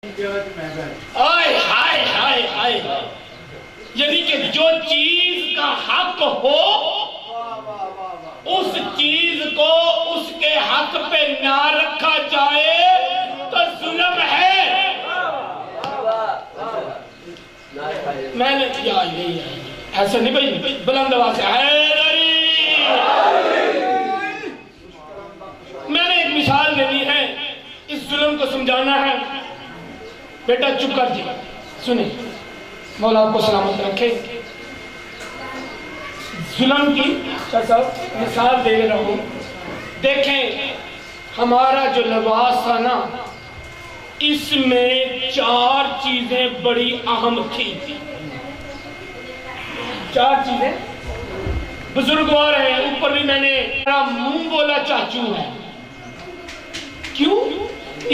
آئے ہائے ہائے ہائے، یعنی کہ جو چیز کا حق ہو اس چیز کو اس کے حق پہ نہ رکھا جائے تو ظلم ہے۔ میں نے کیا ایسا نہیں بھائی، بلند آواز سے حیدری۔ میں نے ایک مثال دینی ہے، اس ظلم کو سمجھانا ہے۔ بیٹا چپ کر جی، سنیں، مولا آپ کو سلامت رکھے۔ ظلم کی مثال دے رہا ہوں۔ دیکھیں ہمارا جو لباس تھا نا، اس میں 4 چیزیں بڑی اہم تھی۔ 4 چیزیں بزرگوار ہیں، اوپر بھی میں نے میرا منہ بولا چاچو ہے۔ کیوں؟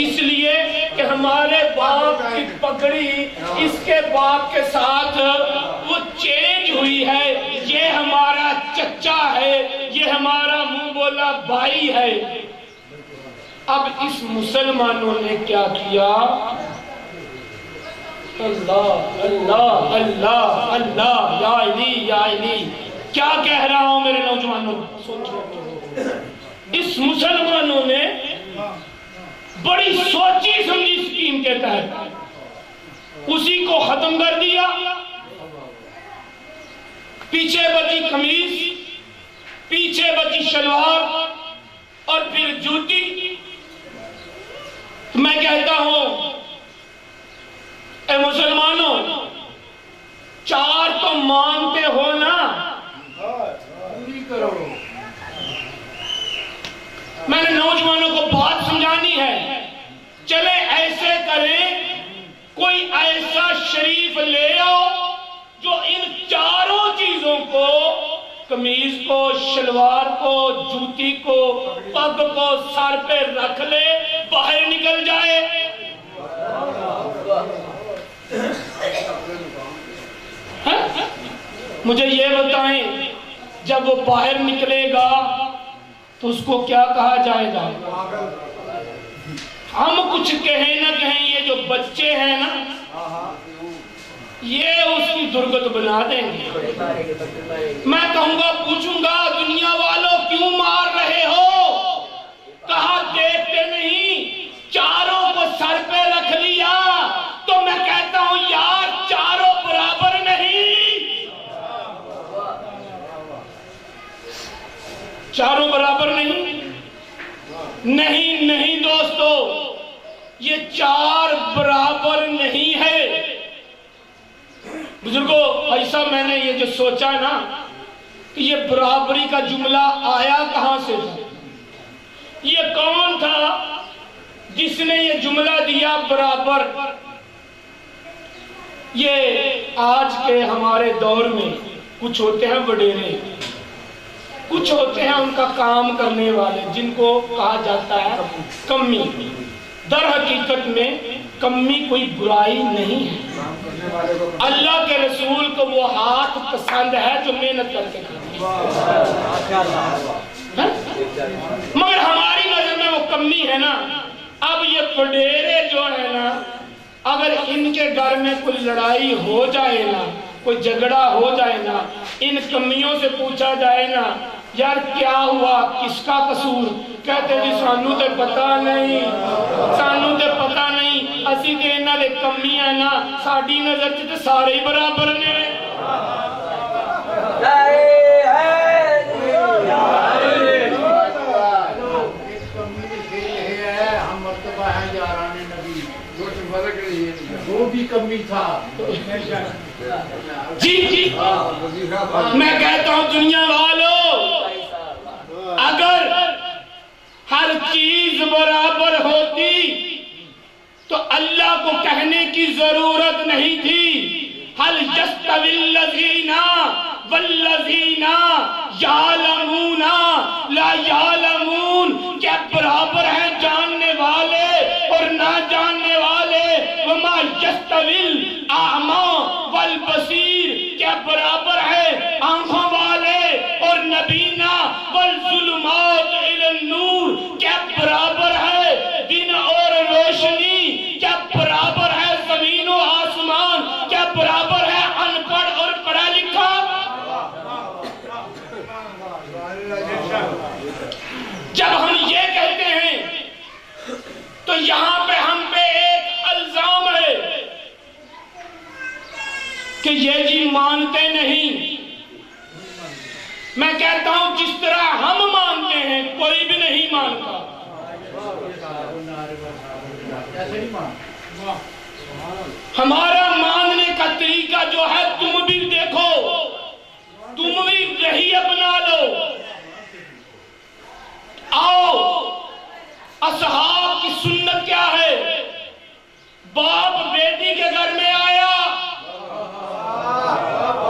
اس لیے کہ ہمارے باپ کی پگڑی اس کے باپ کے ساتھ وہ چینج ہوئی ہے، یہ ہمارا چچا ہے، یہ ہمارا منہ بولا بھائی ہے۔ اب اس مسلمانوں نے کیا کیا؟ اللہ اللہ اللہ اللہ، یا علی یا علی، کیا کہہ رہا ہوں میرے نوجوانوں، سوچو۔ اس مسلمانوں نے بڑی سوچی سمجھی اسکیم کے تحت اسی کو ختم کر دیا۔ پیچھے بچی قمیض، پیچھے بچی شلوار اور پھر جوتی۔ میں کہتا ہوں اے مسلمانوں، 4 تو مانتے ہو نا؟ میں نے نوجوانوں کو بات سمجھانی ہے۔ چلے ایسے کریں، کوئی ایسا شریف لے آؤ جو ان 4 چیزوں کو، قمیض کو، شلوار کو، جوتی کو، پگ کو سر پہ رکھ لے، باہر نکل جائے۔ مجھے یہ بتائیں، جب وہ باہر نکلے گا تو اس کو کیا کہا جائے گا؟ ہم کچھ کہیں نہ کہیں، یہ جو بچے ہیں نا، یہ اس کی درگت بنا دیں گے۔ میں کہوں گا، پوچھوں گا، دنیا والوں کیوں مار رہے ہو؟ کہا دیکھتے نہیں، 4 کو سر پہ رکھ لیا۔ تو میں کہتا ہوں یار، 4 برابر نہیں، 4 برابر نہیں، نہیں نہیں دوستو، یہ 4 برابر نہیں ہے۔ بزرگوں، بھائی صاحب، میں نے یہ جو سوچا نا کہ یہ برابری کا جملہ آیا کہاں سے تھا؟ یہ کون تھا جس نے یہ جملہ دیا برابر؟ یہ آج کے ہمارے دور میں کچھ ہوتے ہیں وڈیرے، کچھ ہوتے ہیں ان کا کام کرنے والے، جن کو کہا جاتا ہے کمی۔ در حقیقت میں کمی کوئی برائی نہیں ہے۔ اللہ کے رسول کو وہ ہاتھ پسند ہے جو محنت کر کے کھاتے ہیں، مگر ہماری نظر میں وہ کمی ہے نا۔ اب یہ وڈیرے جو ہے نا، اگر ان کے گھر میں کوئی لڑائی ہو جائے نا، کوئی جھگڑا ہو جائے نا، ان کمیوں سے پوچھا جائے نا، یار کیا ہوا، کس کا قصور؟ کہتے جی سانو تے پتہ نہیں، سانو تے پتہ نہیں، اسی تے انہاں دے کمی ہے نا، ساڈی نظر چ تے سارے ہی برابر نے۔ وہ بھی کمی تھا۔ جی جی، میں کہتا ہوں دنیا والوں، اگر ہر چیز برابر ہوتی تو اللہ کو کہنے کی ضرورت نہیں تھی۔ هل يستوي الذين والذين يعلمون لا يعلمون، کیا برابر ہیں جاننے والے اور نہ جاننے والے؟ وما يستوي الاعمى والبصير، کیا برابر ہے آنکھوں والے اور نبینا؟ والظلمات الى النور، کیا برابر ہے دن اور روشنی؟ کیا برابر جب ہم یہ کہتے ہیں تو یہاں پہ ہم پہ ایک الزام ہے کہ یہ جی مانتے نہیں. میں کہتا ہوں جس طرح ہم مانتے ہیں کوئی بھی نہیں مانتا. ہمارا ماننے کا طریقہ جو ہے تم بھی دیکھو, تم بھی یہی اپنا لو. آؤ, اصحاب کی سنت کیا ہے؟ باپ بیٹی کے گھر میں آیا,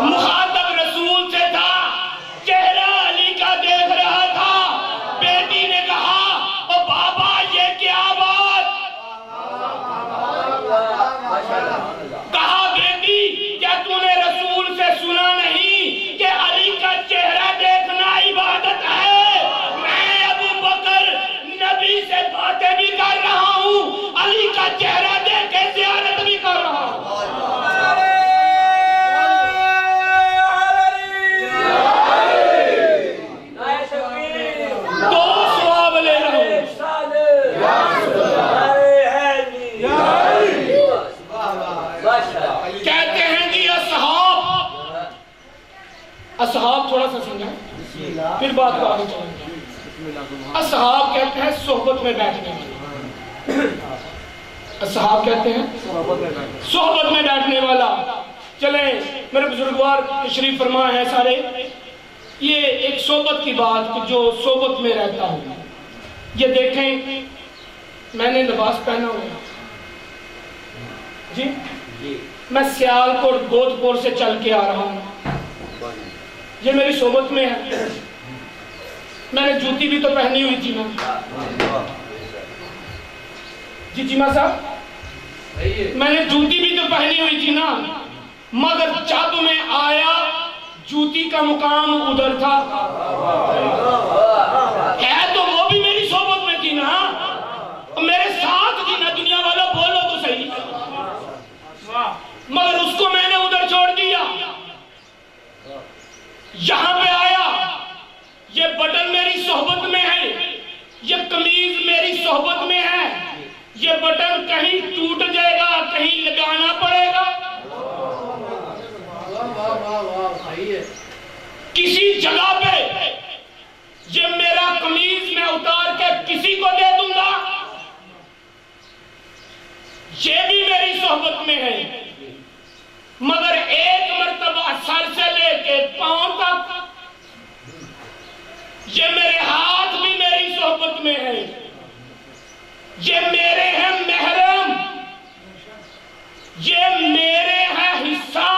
مخاطب رسول سے تھا, چہرہ علی کا دیکھ رہا تھا. بیٹی نے کہا او بابا یہ کیا بات؟ کہا بیٹی کیا تو نے رسول سے سنا نہیں کہ علی کا چہرہ دیکھنا عبادت ہے؟ میں ابو بکر نبی سے باتیں بھی کر رہا ہوں, علی کا چہرہ دیکھ کے زیارت بھی کر رہا ہوں. کہتے ہیں جی اصحاب تھوڑا سا سمجھائیں پھر بات کو آگے چلیں گے. اصحاب کہتے ہیں صحبت میں بیٹھنے والا. اصحاب کہتے ہیں صحبت میں بیٹھنے والا. چلیں میرے بزرگوار تشریف فرما ہے سارے, یہ ایک صحبت کی بات کہ جو صحبت میں رہتا ہوں. یہ دیکھیں میں نے لباس پہنا ہوا جی, میں سیالکوٹ گودپور سے چل کے آ رہا ہوں, یہ میری صحبت میں ہے. میں نے جوتی بھی تو پہنی ہوئی تھی نا جی جیما صاحب, میں نے جوتی بھی تو پہنی ہوئی تھی نا, مگر جب میں آیا جوتی کا مقام ادھر تھا. ہے تو وہ بھی میری صحبت میں تھی نا, میرے ساتھ تھی نا. دنیا والا بولو تو صحیح, مگر اس کو میں نے ادھر چھوڑ دیا. یہاں پہ آیا, یہ بٹن میری صحبت میں ہے, یہ قمیض میری صحبت میں ہے. یہ بٹن کہیں ٹوٹ جائے گا, کہیں لگانا پڑے گا. کسی جگہ پہ یہ میرا قمیض میں اتار کے کسی کو دے دوں گا, یہ بھی میری صحبت میں ہے. مگر ایک مرتبہ سر سے لے کے پاؤں تک یہ میرے ہاتھ بھی میری صحبت میں ہے. یہ میرے ہیں محرم, یہ میرے ہیں حصہ.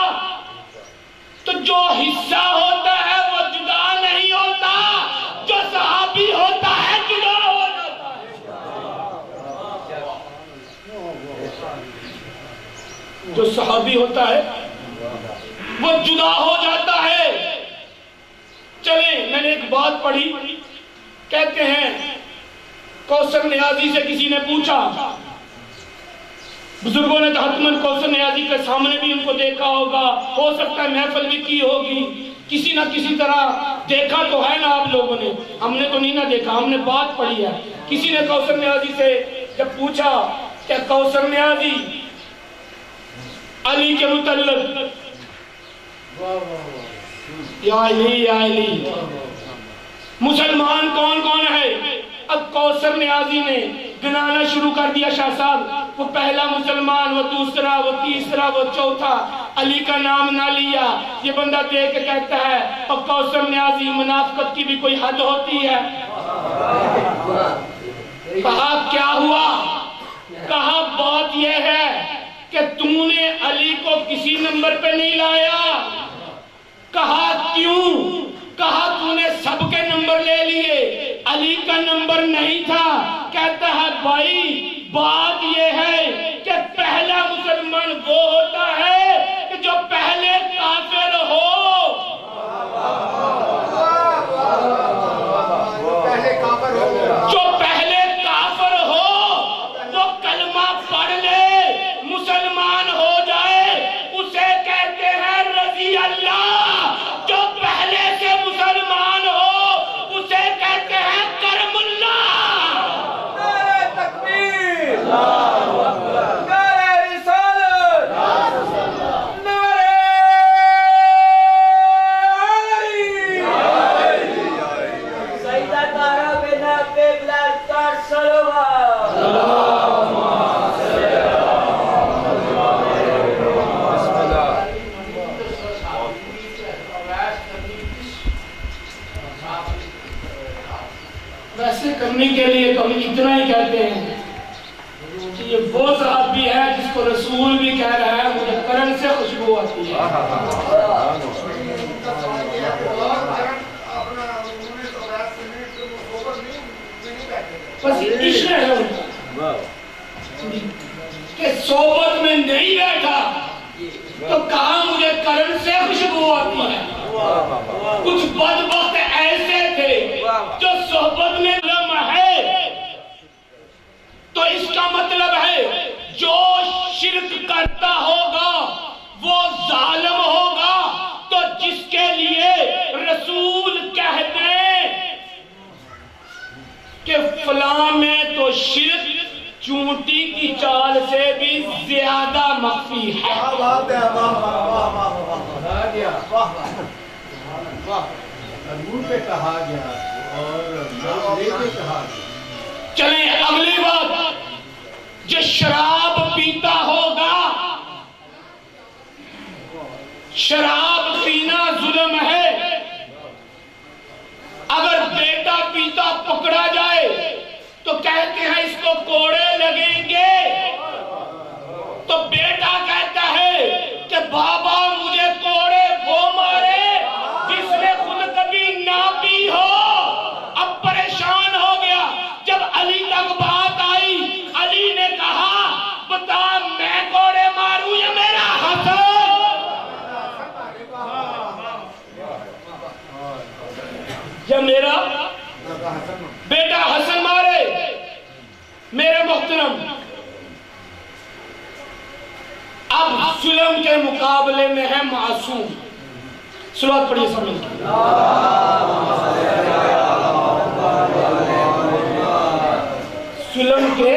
تو جو حصہ ہوتا ہے وہ جدا نہیں ہوتا, جو صحابی ہوتا ہے جدا ہو جاتا ہے. جو صحابی ہوتا ہے وہ جدا ہو جاتا ہے. چلیں میں نے ایک بات پڑھی, کہتے ہیں کوثر نیازی سے کسی نے پوچھا, بزرگوں نے حتمن کوثر نیازی کے سامنے بھی ان کو دیکھا ہوگا, ہو سکتا ہے محفل بھی کی ہوگی, کسی نہ کسی طرح دیکھا تو ہے نا آپ لوگوں نے, ہم نے تو نہیں نہ دیکھا, ہم نے بات پڑھی ہے. کسی نے کوثر نیازی سے جب پوچھا کہ کوثر نیازی علی کے متعلق, یا علی مسلمان کون کون ہے؟ اب کوثر نیازی نے گنانا شروع کر دیا. شاہ صاحب وہ پہلا مسلمان, وہ دوسرا, وہ تیسرا, وہ چوتھا, علی کا نام نہ لیا. یہ بندہ دیکھ کے کہتا ہے اور کوثر نیازی منافقت کی بھی کوئی حد ہوتی ہے؟ کہا کیا ہوا؟ کہا بات یہ ہے کہ تو نے علی کو کسی نمبر پہ نہیں لایا. کہا کیوں؟ کہا تو نے سب کے نمبر لے لیے, علی کا نمبر نہیں تھا. کہتا ہے بھائی بات یہ ہے کہ پہلا مسلمان وہ ہوتا ہے کہ جو پہلے کافر ہو. جو پہلے کافر ہو وہ کلمہ پڑھ لے, مسلمان ہو جائے, اسے کہتے ہیں رضی اللہ. جو پہلے سے مسلمان ہو اسے کہتے ہیں رسول بھی کہہ رہا ہے مجھے کرن سے خوشبو آتی ہے. بس عشق ہے ان کا کہ صحبت میں نہیں بیٹھا تو کہا مجھے کرن سے خوشبو آتی ہے. کچھ بدبخت ایسے تھے جو صحبت میں لمحہ ہے، تو اس کا مطلب ہے جو شرک کرتا ہوگا وہ ظالم ہوگا. تو جس کے لیے رسول کہتے ہیں کہ فلاں میں تو شرک چونٹی کی چال سے بھی زیادہ مخفی ہے. چلیں اگلی بات، جو شراب پیتا ہوگا، شراب پینا ظلم ہے. اگر بیٹا پیتا پکڑا جائے تو کہتے ہیں اس کو کوڑے لگیں گے، تو بیٹا کہتا ہے کہ بابا مجھے کوڑے وہ مارے جس نے خود کبھی نہ پی ہو. اب پریشان ہو گیا. جب علی تک بات آئی، علی نے کہا بتا میں کوڑے ماروں یا میرا حسن؟ یا میرا بیٹا حسن مارے؟ میرے محترم، اب ظلم کے مقابلے میں ہے معصوم. صلوات پڑھیے سب مل کے. ظلم کے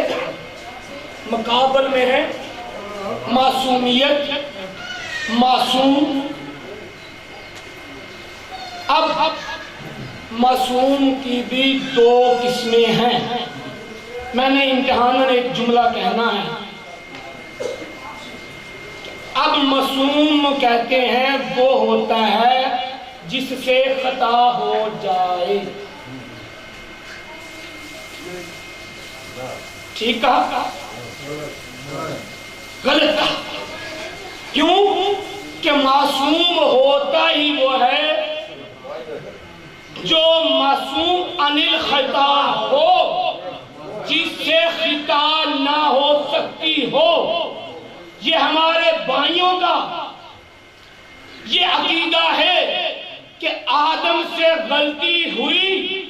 مقابل میں ہے معصومیت، معصوم. اب معصوم کی بھی دو قسمیں ہیں. میں نے امتحاناً ایک جملہ کہنا ہے. اب معصوم کہتے ہیں وہ ہوتا ہے جس سے خطا ہو جائے. ٹھیک کہا؟ غلط کہا. کیوں کہ معصوم ہوتا ہی وہ ہے جو معصوم عن الخطا ہو، جس سے خطا نہ ہو سکتی ہو. یہ ہمارے بھائیوں کا یہ عقیدہ ہے کہ آدم سے غلطی ہوئی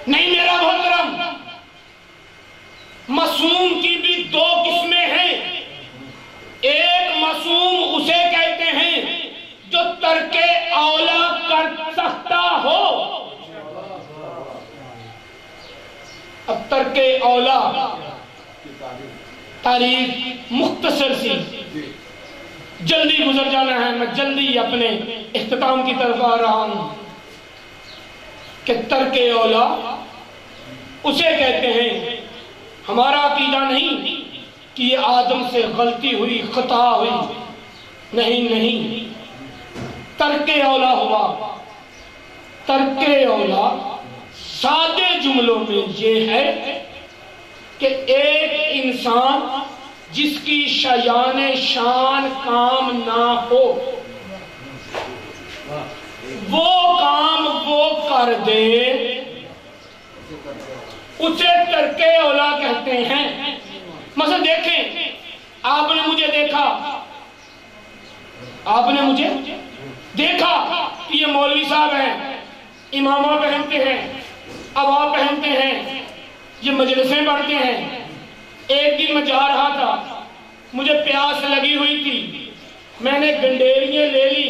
نہیں. میرا محترم، معصوم کی بھی دو قسمیں ہیں. ایک معصوم اسے کہتے ہیں جو ترک اولا کر سکتا ہو. اب ترک اولا تاریخ مختصر سی، جلدی گزر جانا ہے، میں جلدی اپنے اختتام کی طرف آ رہا ہوں. کہ ترک اولا اسے کہتے ہیں، ہمارا عقیدہ نہیں کہ یہ آدم سے غلطی ہوئی، خطا ہوئی. نہیں، ترک اولا ہوا. ترک اولا سادے جملوں میں یہ ہے کہ ایک انسان جس کی شایان شان کام نہ ہو وہ کام وہ کر دے، اسے ترک اولا کہتے ہیں. مثلا دیکھیں، آپ نے مجھے دیکھا کہ یہ مولوی صاحب ہیں، امامہ پہنتے ہیں، عبا پہنتے ہیں، یہ مجلسیں پڑھتے ہیں. ایک دن میں جا رہا تھا، مجھے پیاس لگی ہوئی تھی، میں نے گنڈیریاں لے لی،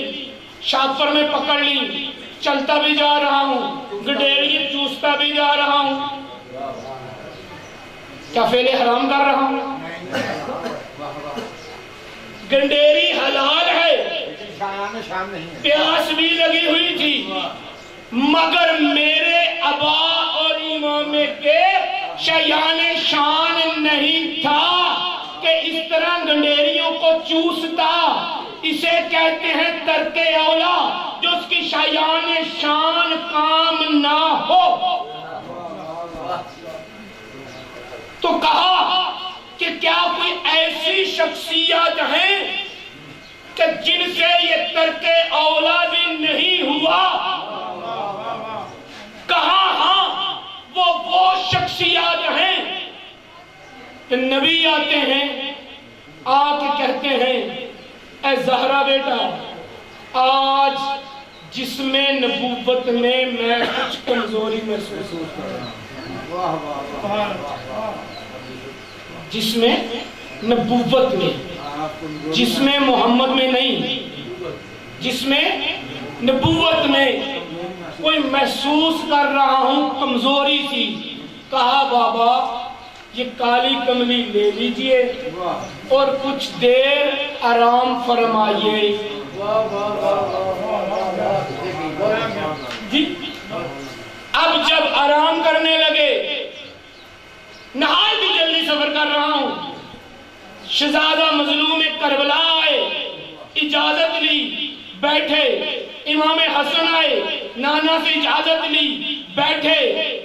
شاپر میں پکڑ لی، چلتا بھی جا رہا ہوں، گنڈیریاں چوستا بھی جا رہا ہوں. کیا فعل حرام کر رہا ہوں؟ گنڈیری حلال ہے، پیاس بھی لگی ہوئی تھی، مگر میرے ابا اور امام کے شایان شان نہیں تھا کہ اس طرح گنڈیریوں کو چوستا. اسے کہتے ہیں ترک اولا، جو اس کی شایان شان کام نہ ہو. تو کہا کہ کیا کوئی شخصیات ہیں کہ جن سے یہ ترک اولا بھی نہیں ہوا. کہاں ہاں وہ شخصیات ہیں کہ نبی آتے ہیں آ کے کہتے ہیں اے زہرا بیٹا آج جسم نبوت میں کچھ کمزوری محسوس کر رہا ہوں. جسم نبوت میں، جسم محمد میں نہیں، جسم نبوت میں کوئی محسوس کر رہا ہوں کمزوری سی. کہا بابا یہ کالی کملی لے لیجئے اور کچھ دیر آرام فرمائیے. جی اب جب آرام کرنے لگے، نہایت بھی جلدی سفر کر رہا ہوں، شہزادہ مظلوم کربلا آئے، اجازت لی، بیٹھے. امام حسن آئے، نانا سے اجازت لی، بیٹھے.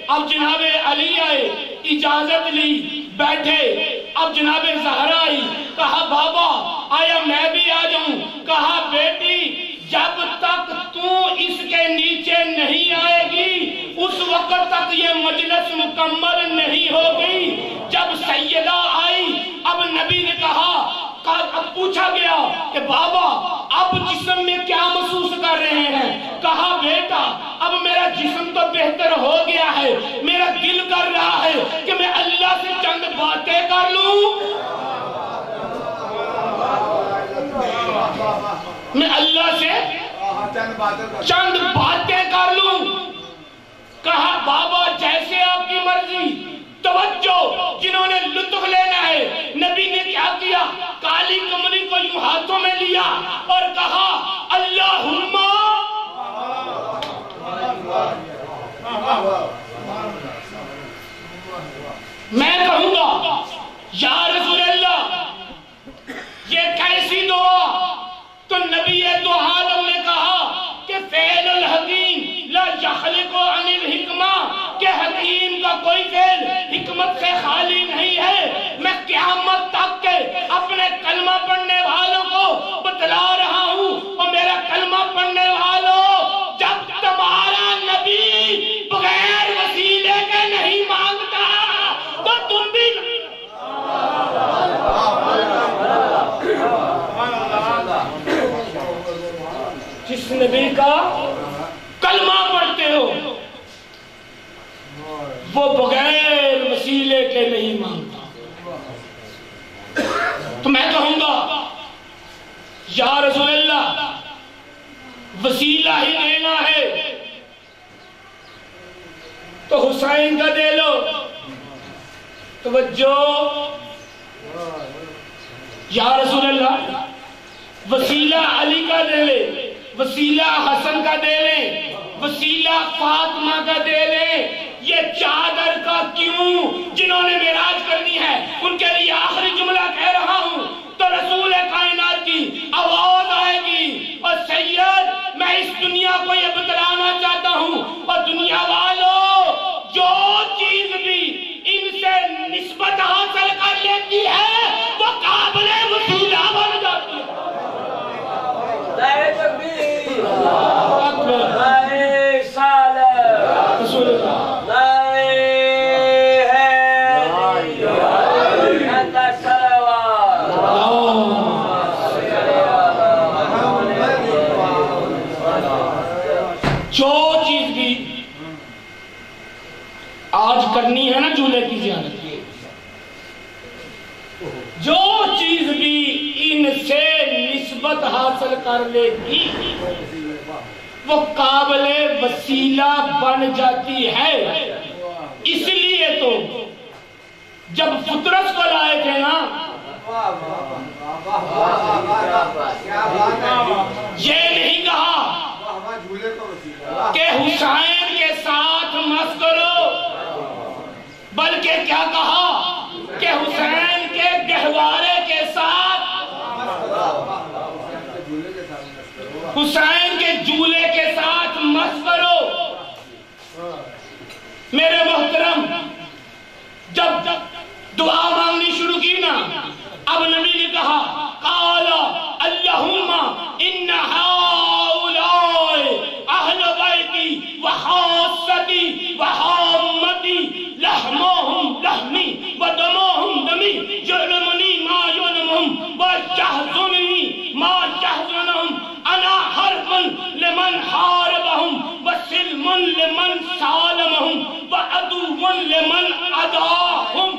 اب جناب علی آئے، اجازت لی، بیٹھے. اب جناب زہرا آئی، کہا بابا آیا میں بھی آ جاؤں. کہا بیٹی جب تک تو اس کے نیچے نہیں آئے گی اس وقت تک یہ مجلس مکمل نہیں ہوگی. جب سیدہ آئی اب نبی نے کہا، اب پوچھا گیا کہ بابا اب جسم میں کیا محسوس کر رہے ہیں؟ کہا بیٹا اب میرا جسم تو بہتر ہو گیا ہے، میرا دل کر رہا ہے کہ میں اللہ سے چند باتیں کر لوں، میں اللہ سے چند باتیں کر لوں. کہا بابا جیسے آپ کی مرضی. توجہ، جنہوں نے لطف لینا ہے، نبی نے کیا کیا؟ کالی کملی کو یوں ہاتھوں میں لیا اور کہا اللہم میں کہوں گا یا رسول اللہ یہ کیسی دعا؟ تو نبی دو عالم نے کہا کہ فعل الحکیم لا یخلق عن الحکمہ، کہ حکیم کا کوئی فعل حکمت سے خالی نہیں ہے. میں قیامت تک کے اپنے کلمہ پڑھنے والوں کو بتلا رہا ہوں، اور میرا کلمہ پڑھنے والوں جب تمہارا نبی بغیر وسیلے کے نہیں مانگتا تو تم بھی جس نبی کا کلمہ پڑھتے ہو وہ بغیر وسیلے کے نہیں مانگتا. تو میں کہوں گا یا رسول اللہ وسیلہ ہی لینا ہے تو حسین کا دے لو. توجہ، یا رسول اللہ وسیلہ علی کا دے لے، وسیلہ حسن کا دے لیں، وسیلہ فاطمہ کا دے لیں. یہ چادر کا کیوں؟ جنہوں نے معراج کرنی ہے ان کے لیے آخری جملہ کہہ رہا ہوں تو رسول کائنات کی آواز آئے گی اور سید میں اس دنیا کو یہ بتلانا چاہتا ہوں اور دنیا والوں جو چیز بھی ان سے نسبت حاصل کر لیتی ہے وہ قابل وسیلہ بن جاتی ہے. جو چیز بھی آج کرنی ہے نا جولے کی زیارت، جو چیز بھی ان سے نسبت حاصل کر لے گی وہ قابل وسیلہ بن جاتی ہے. اس لیے تو جب فطرت کو لائے تھے نا یہ نہیں کہا کہ حسین کے ساتھ مس کرو، بلکہ کیا کہا کہ حسین کے گہوارے کے ساتھ، حسین کے جولے کے ساتھ مس کرو. میرے محترم جب دعا مانگنی شروع کی نا اب نبی نے کہا لمن اداہم،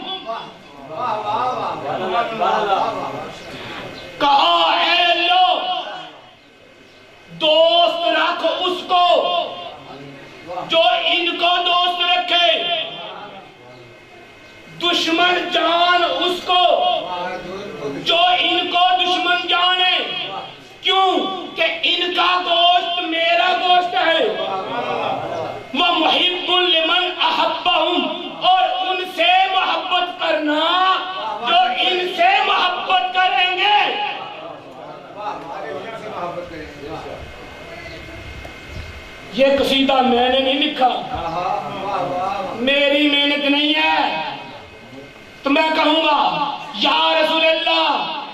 کہا اے اللہ دوست رکھ اس کو جو ان کو دوست رکھے، دشمن جان اس کو جو ان کو دشمن جانے، کیوں کہ ان کا گوشت میرا گوشت ہے، وَمُحِبٌّ لِمَنْ أَحَبَّهُمْ، اور ان سے محبت کرنا جو ان سے محبت کریں گے۔ یہ قصیدہ میں نے نہیں لکھا، میری محنت نہیں ہے، تو میں کہوں گا یا رسول اللہ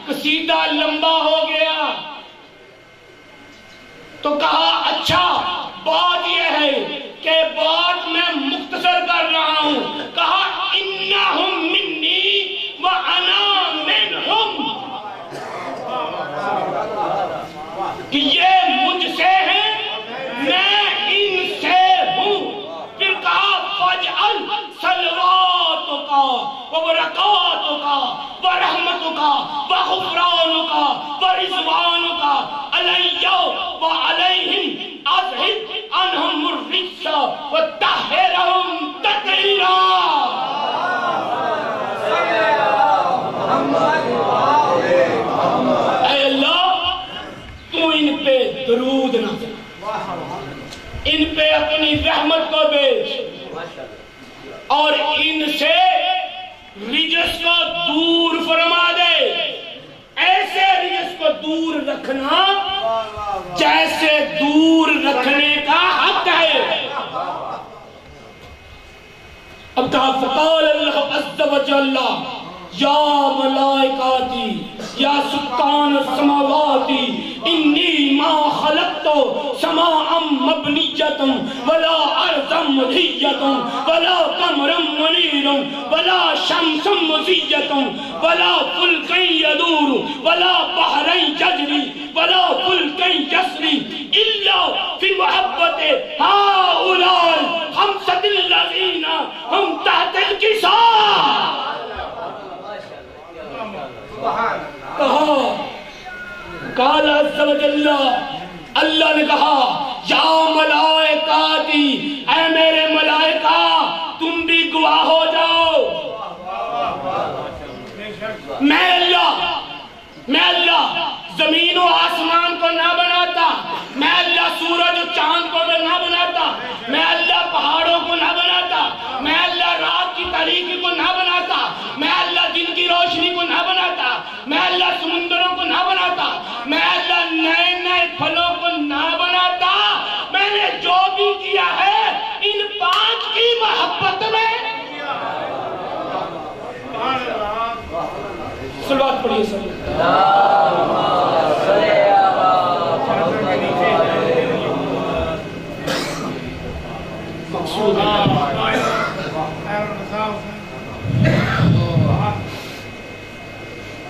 قصیدہ لمبا ہو گیا، تو کہا اچھا بات یہ ہے کہ بات میں مختصر کر رہا ہوں، کہا انہم منی وانا منہم، کہ یہ مجھ سے ہیں میں ان سے ہوں۔ پھر کہا فَاجْعَلْ صَلَوَاتُكَ وَبَرَكَاتُكَ وَرَحْمَتُكَ وَغُفْرَانُكَ وَرِضْوَانُكَ عَلَيَّ وَعَلَيْهِمْ أَذْهِبْ عَنْهُمُ الرِّجْسَ وَطَهِّرْهُمْ تَطْهِيرًا۔ اے اللہ تو ان پہ درود نہ دے، ان پہ اپنی رحمت کو بھیج اور ان سے رجس کو دور فرما دے، ایسے رجس کو دور رکھنا جیسے دور رکھنے کا حق ہے۔ اب کہا فقال اللہ عز و جل یا ملائکاتی یا سکان السماواتی انی ما خلقت سماء مبنیۃ ولا ارضا مدحیۃ ولا قمرا منیرا ولا شمسا مضیۃ ولا فلکا یدور ولا بحرا یجری ولا فلکا یسری الا فی محبت ہؤلاء الخمسۃ الذین ہم تحت الکساء۔ قال عز و جل، اللہ نے کہا یا ملائکاتی، اے میرے ملائکہ تم بھی گواہ ہو جاؤ، میں اللہ زمین و آسمان کو نہ بناتا، میں اللہ سورج و چاند کو نہ بناتا، میں اللہ پہاڑوں کو نہ بناتا، میں اللہ رات کی تاریکی کو نہ بناتا، میں اللہ دن کی روشنی کو نہ بناتا، میں اللہ سمندروں کو نہ بناتا، میں اللہ نئے نئے پھلوں کو نہ بناتا، میں نے جو بھی کیا ہے ان پانچ کی محبت میں۔ صلوات پڑھیے صلی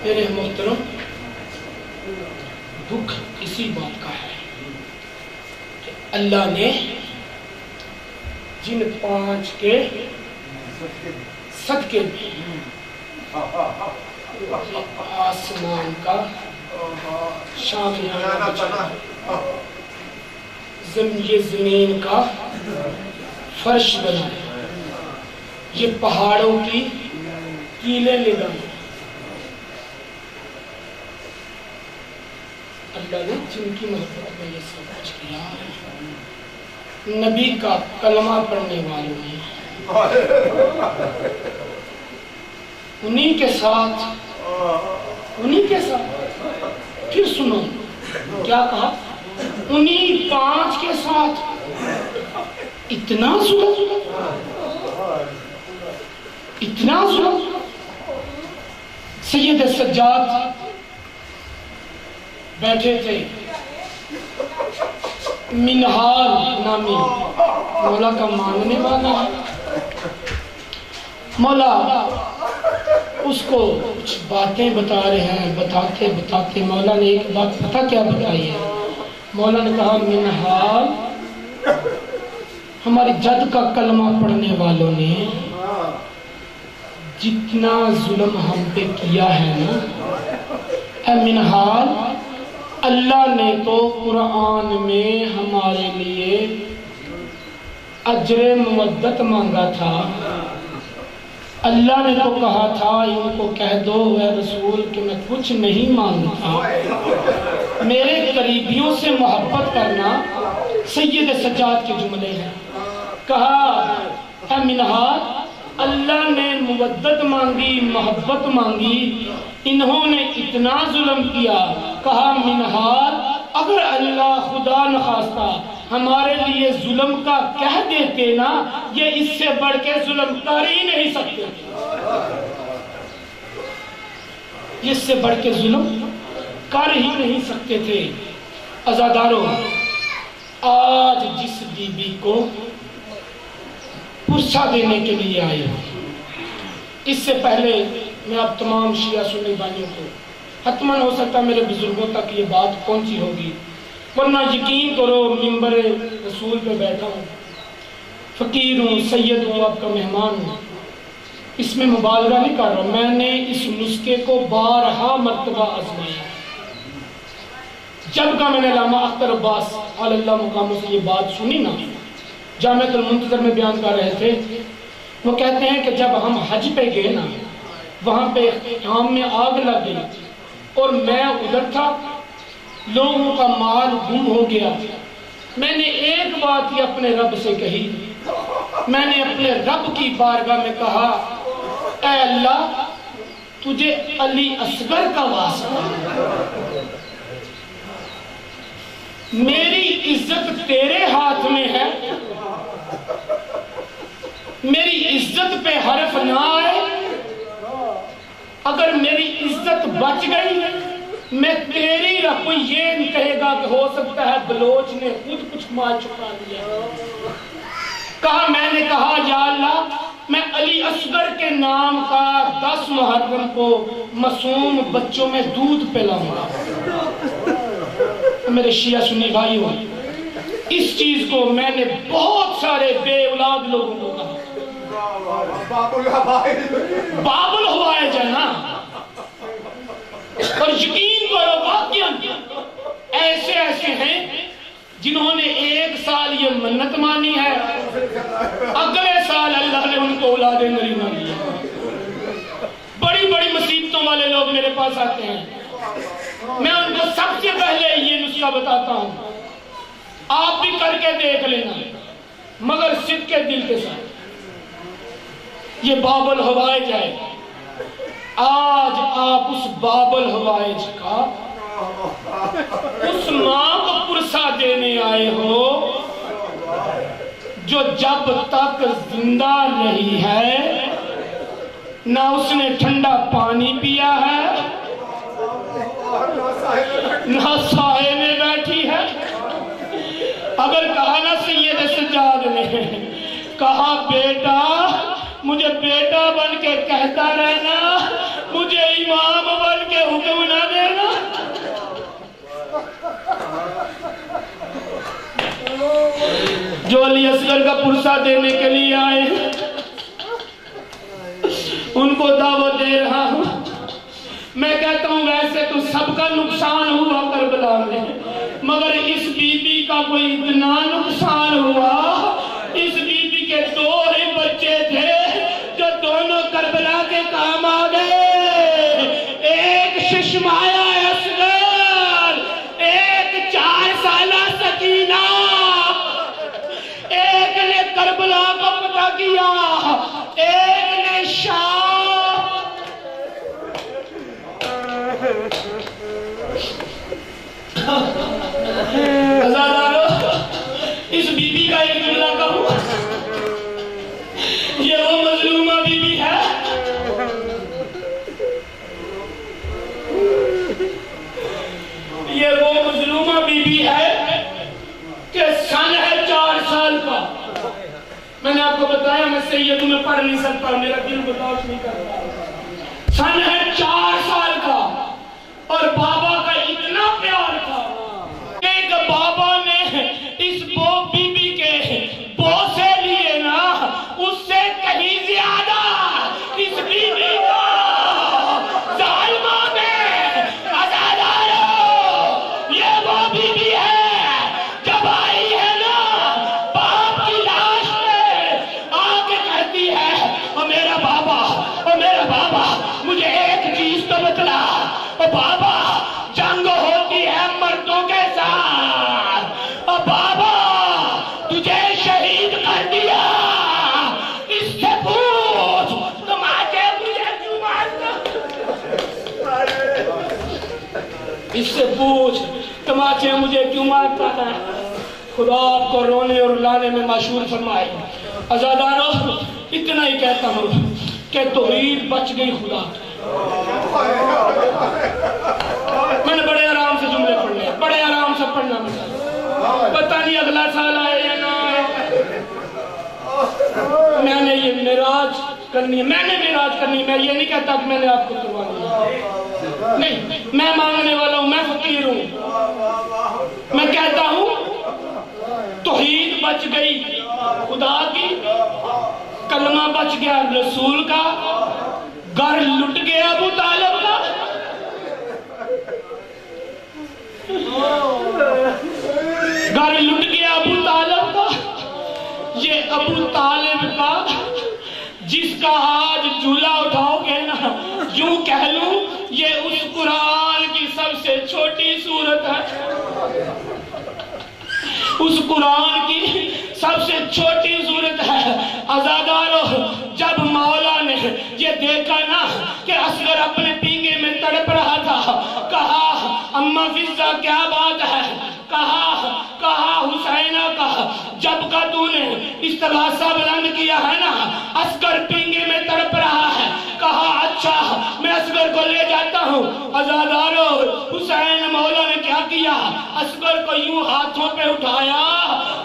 میرے محترم، دکھ اسی بات کا ہے کہ اللہ نے جن پانچ کے صدقے میں آسمان کا شامیانہ بچایا، یہ زمین کا فرش بنایا، یہ پہاڑوں کی کیلیں لگائی، اللہ نے جن کی محبت میں یہ سب کچھ کیا ہے، نبی کا کلمہ پڑھنے والوں نے انہی کے ساتھ پھر سنو کیا کہا، انہی پانچ کے ساتھ اتنا ظلم۔ سید سجاد بیٹھے تھے، منہال نامی مولا کا ماننے والا ہے، مولا اس کو کچھ باتیں بتا رہے ہیں، بتاتے مولا نے ایک بات پتہ کیا بتائی ہے، مولا نے کہا منہال ہماری جد کا کلمہ پڑھنے والوں نے جتنا ظلم ہم پہ کیا ہے نا اے منہال، اللہ نے تو قرآن میں ہمارے لیے اجر مودت مانگا تھا۔ اللہ نے تو کہا تھا ان کو کہہ دو اے رسول کہ میں کچھ نہیں مانگتا، میرے قریبیوں سے محبت کرنا۔ سید سجاد کے جملے ہیں، کہا اے منہال، اللہ نے مودت مانگی، محبت مانگی، انہوں نے اتنا ظلم کیا۔ کہا منہال، اگر اللہ خدا نخواستہ ہمارے لیے ظلم کا کہہ دیتے نا، یہ اس سے بڑھ کے ظلم کر ہی نہیں سکتے، اس سے بڑھ کے ظلم کر ہی نہیں سکتے تھے۔ عزاداروں، آج جس بی بی کو پرسہ دینے کے لیے آئے ہو، اس سے پہلے میں اب تمام شیعہ سنی بھائیوں کو، حتماً ہو سکتا میرے بزرگوں تک یہ بات پہنچی ہوگی، ورنہ یقین کرو منبر رسول پہ بیٹھا ہوں، فقیر ہوں، سید ہوں، آپ کا مہمان ہوں، اس میں مبالغہ نہیں کر رہا، میں نے اس نسخے کو بارہا مرتبہ آزمایا۔ جب کا میں نے علامہ اختر عباس علی اللہ مقاموں سے یہ بات سنی نا، جامعۃ المنتظر میں بیان کر رہے تھے، وہ کہتے ہیں کہ جب ہم حج پہ گئے نا، وہاں پہ خیام میں آگ لگ گئی اور میں ادھر تھا، لوگوں کا مال گم ہو گیا، میں نے ایک بات ہی اپنے رب سے کہی، میں نے اپنے رب کی بارگاہ میں کہا اے اللہ تجھے علی اصغر کا واسطہ، میری عزت تیرے ہاتھ میں ہے، میری عزت پہ حرف نہ آئے، اگر میری عزت بچ گئی میں تیری رب، یہ کہے گا کہ ہو سکتا ہے بلوچ نے خود کچھ مال چکا لیا۔ کہا میں نے کہا یا اللہ میں علی اصغر کے نام کا 10 محرم کو معصوم بچوں میں دودھ پلاؤں گا۔ میرے شیعہ سنی بھائیوں، اس چیز کو میں نے بہت سارے بے اولاد لوگوں کو کہا، باب الحوائج ہے نا، اور یقین کرو واقعاً ایسے ایسے ہیں جنہوں نے 1 سال یہ منت مانی ہے، اگلے سال اللہ نے ان کو اولاد نرینہ دیا۔ بڑی بڑی مصیبتوں والے لوگ میرے پاس آتے ہیں، میں ان کو سب سے پہلے یہ نسخہ بتاتا ہوں، آپ بھی کر کے دیکھ لینا، مگر صدق کے دل کے ساتھ۔ یہ باب الحوائج ہے، آج آپ اس باب الحوائج کا اس ماں کو پرسہ دینے آئے ہو جو جب تک زندہ رہی ہے نہ اس نے ٹھنڈا پانی پیا ہے، نہ سائے میں بیٹھی ہے۔ اگر کہا نا سید سجاد نے، کہا بیٹا مجھے بیٹا بن کے کہتا رہنا، مجھے امام بن کے حکم نہ دینا۔ جو علی اصغر کا پرسہ دینے کے لیے آئے ان کو دعوت دے رہا ہوں۔ میں کہتا ہوں ویسے تو سب کا نقصان ہوا کربلا میں، مگر اس بی بی کا کوئی اتنا نقصان ہوا، اس بی بی کے 2 ہی بچے تھے جو دونوں کربلا کے کام آ گئے، ایک ششمایا اصغر، ایک 4 سالہ سکینہ، ایک نے کربلا کو پتہ کیا، ایک نے شام۔ اس بی بی کا ایک جملہ کہوں، یہ وہ مظلومہ بی بی ہے یہ وہ مظلومہ بی بی ہے کہ سن ہے 4 سال کا۔ میں نے آپ کو بتایا میں سیدوں میں پڑھ نہیں سکتا، میرا دل برداشت نہیں کرتا۔ سن ہے 4 سال کا اور بابا کا اتنا پیار تھا کہ ایک بابا نے اس بی بی کے بوسے لیے نا، اس سے کہیں زیادہ اس بی بی او بابا جنگ ہوتی ہے مردوں کے ساتھ، او بابا تجھے شہید کر دیا، اس سے پوچھ تمہارے مجھے کیوں مارتا، اس سے پوچھ تماچے مجھے کیوں مارتا ہے۔ خدا آپ کو رونے اور لانے میں مشہور فرمائے۔ عزادارو اتنا ہی کہتا ہوں کہ توحید بچ گئی خدا۔ میں نے بڑے آرام سے جملے پڑھنے ہیں، بڑے آرام سے پڑھنا پتہ نہیں اگلا سال آئے یا نہ آئے۔ میں نے یہ معراج کرنی ہے، میں نے معراج کرنی ہے۔ میں یہ نہیں کہتا کہ میں نے آپ کو کروا دیا، نہیں، میں مانگنے والا ہوں، میں فقیر ہوں۔ میں کہتا ہوں توحید بچ گئی خدا کی، کلمہ بچ گیا رسول کا، گھر لٹ گیا ابو طالب کا۔ گھر لٹ گیا ابو طالب کا، یہ ابو طالب کا جس کا آج جھولا اٹھاؤ گے نا، یوں کہہ لوں یہ اس قرآن کی سب سے چھوٹی سورت ہے، اس قرآن کی سب سے چھوٹی سورت ہے۔ عزادارو جب مولا نے یہ دیکھا نا کہ اصغر اپنے پینگے میں تڑپ رہا تھا، کہا اماں فضہ کیا بات ہے، کہا حسینہ کا جب کا تو نے استغاثہ بلند کیا ہے نا، اصغر پینگے میں تڑپ رہا ہے، کہا اچھا میں اصغر کو لے جاتا ہوں۔ عزادارو حسین مولا نے کیا کیا، اصغر کو یوں ہاتھوں پہ اٹھایا،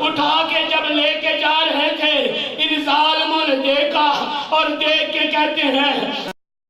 اٹھا کے جب لے کے جا رہے تھے ان ظالموں نے دیکھا اور دیکھ کے کہتے ہیں